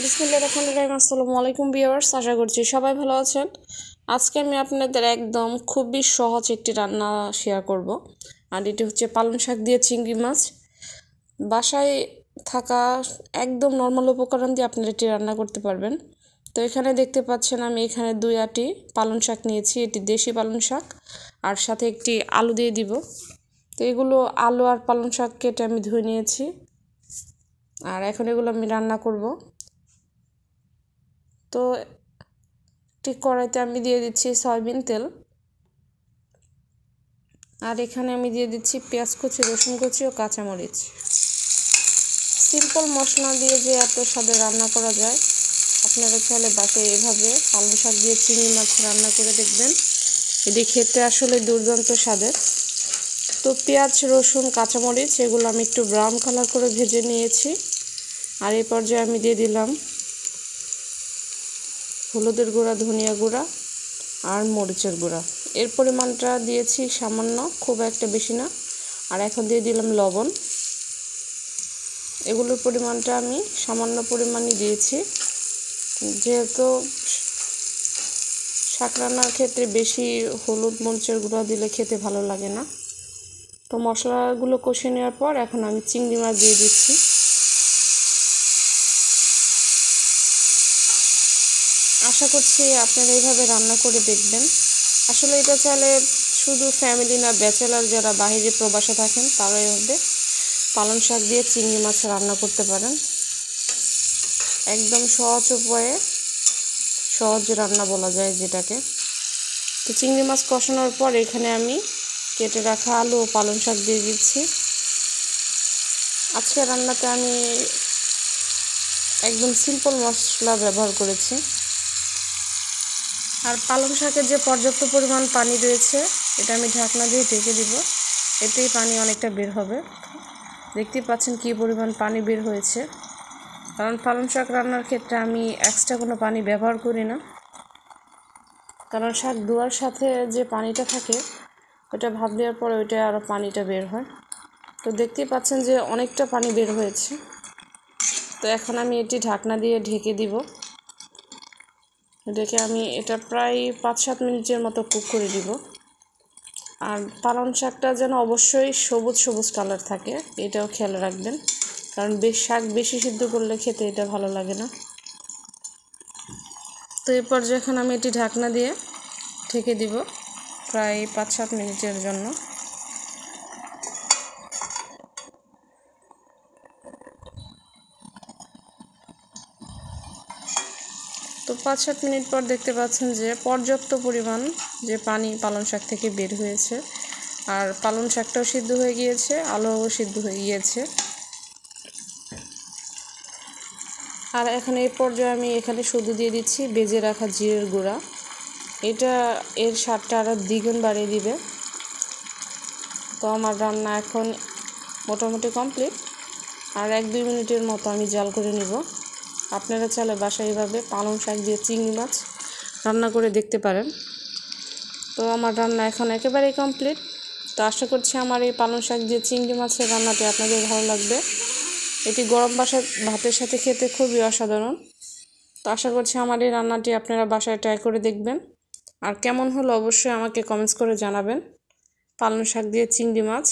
বিসমিল্লাহির রহমানির রহিম। আসসালামু আলাইকুম ভিউয়ার্স, আশা করছি সবাই ভালো আছেন। আজকে আমি আপনাদের একদম খুবই সহজ একটি রান্না শেয়ার করব, আর এটি হচ্ছে পালং শাক দিয়ে চিংড়ি মাছ। বাসায় থাকা একদম নর্মাল উপকরণ দিয়ে আপনারা এটি রান্না করতে পারবেন। তো এখানে দেখতে পাচ্ছেন আমি এখানে 2 আটি পালং শাক নিয়েছি, এটি দেশি পালং শাক, আর সাথে একটি আলু দিয়ে দিব। তো এগুলো আলু আর পালং শাক কেটে আমি ধুয়ে নিয়েছি, আর এখন এগুলো আমি রান্না করব। তো ঠিক কড়াইতে আমি দিয়ে দিচ্ছি সয়াবিন তেল, আর এখানে আমি দিয়ে দিচ্ছি পেঁয়াজ কুচি, রসুন কুচি ও কাঁচামরিচ। সিম্পল মশলা দিয়ে যে এত স্বাদে রান্না করা যায়, আপনারা চাইলে বাসায় এভাবে পালং শাক দিয়ে চিংড়ি মাছ রান্না করে দেখবেন, এটি খেতে আসলে দুর্দান্ত স্বাদের। তো পেঁয়াজ, রসুন, কাঁচামরিচ এগুলো আমি একটু ব্রাউন কালার করে ভেজে নিয়েছি, আর এই পর্যায়ে আমি দিয়ে দিলাম হলুদের গুঁড়া, ধনিয়া গুঁড়া আর মরিচের গুঁড়া। এর পরিমাণটা দিয়েছি সামান্য, খুব একটা বেশি না। আর এখন দিয়ে দিলাম লবণ। এগুলোর পরিমাণটা আমি সামান্য পরিমাণই দিয়েছি, যেহেতু শাক রান্নার ক্ষেত্রে বেশি হলুদ মরিচের গুঁড়া দিলে খেতে ভালো লাগে না। তো মশলাগুলো কষিয়ে নেওয়ার পর এখন আমি চিংড়ি মাছ দিয়ে দিচ্ছি। আশা করছি আপনারা এইভাবে রান্না করে দেখবেন। আসলে এটা চাইলে শুধু ফ্যামিলি না, ব্যাচেলার যারা বাইরে প্রবাসে থাকেন তারা এভাবে পালং শাক দিয়ে চিংড়ি মাছ রান্না করতে পারেন। একদম সহজ উপায়ে সহজ রান্না বলা যায় যেটাকে। তো চিংড়ি মাছ কষানোর পর এখানে আমি কেটে রাখা আলু ও পালং শাক দিয়ে দিচ্ছি। আজকে রান্নাতে আমি একদম সিম্পল মশলা ব্যবহার করেছি। আর পালং শাকের যে পর্যাপ্ত পরিমাণ পানি রয়েছে, এটা আমি ঢাকনা দিয়ে ঢেকে দিব, এতেই পানি অনেকটা বের হবে। দেখতেই পাচ্ছেন কী পরিমাণ পানি বের হয়েছে, কারণ পালং শাক রান্নার ক্ষেত্রে আমি এক্সট্রা কোনো পানি ব্যবহার করি না, কারণ শাক ধোয়ার সাথে যে পানিটা থাকে ওটা ভাপ দেওয়ার পরে ওইটা আরও পানিটা বের হয়। তো দেখতেই পাচ্ছেন যে অনেকটা পানি বের হয়েছে। তো এখন আমি এটি ঢাকনা দিয়ে ঢেকে দিব। ঢেকে আমি এটা প্রায় 5-7 মিনিটের মতো কুক করে দিব। আর পালং শাকটা যেন অবশ্যই সবুজ সবুজ কালার থাকে, এটাও খেয়াল রাখবেন, কারণ শাক বেশি সিদ্ধ করলে খেতে এটা ভালো লাগে না। তো এই পর্যায়ে এখন আমি এটি ঢাকনা দিয়ে ঢেকে দিব প্রায় 5-7 মিনিটের জন্য। তো 5-7 মিনিট পর দেখতে পাচ্ছেন যে পর্যাপ্ত পরিমাণ যে পানি পালং শাক থেকে বের হয়েছে, আর পালং শাকটাও সিদ্ধ হয়ে গিয়েছে, আলুও সিদ্ধ হয়ে গিয়েছে। আর এখন এই পর্যায়ে আমি এখানে শুধু দিয়ে দিচ্ছি ভেজে রাখা জিরের গুঁড়া, এটা এর স্বাদটা আরও দ্বিগুণ বাড়িয়ে দিবে। তো আমার রান্না এখন মোটামুটি কমপ্লিট, আর 1-2 মিনিটের মতো আমি জাল করে নিব। আপনারা চাইলে বাসায় এইভাবে পালং শাক দিয়ে চিংড়ি মাছ রান্না করে দেখতে পারেন। তো আমার রান্না এখন একেবারেই কমপ্লিট। তো আশা করছি আমার এই পালং শাক দিয়ে চিংড়ি মাছের রান্নাটি আপনাদের ভালো লাগবে। এটি গরম ভাতের সাথে খেতে খুবই অসাধারণ। তো আশা করছি আমার এই রান্নাটি আপনারা বাসায় ট্রাই করে দেখবেন, আর কেমন হলো অবশ্যই আমাকে কমেন্টস করে জানাবেন। পালং শাক দিয়ে চিংড়ি মাছ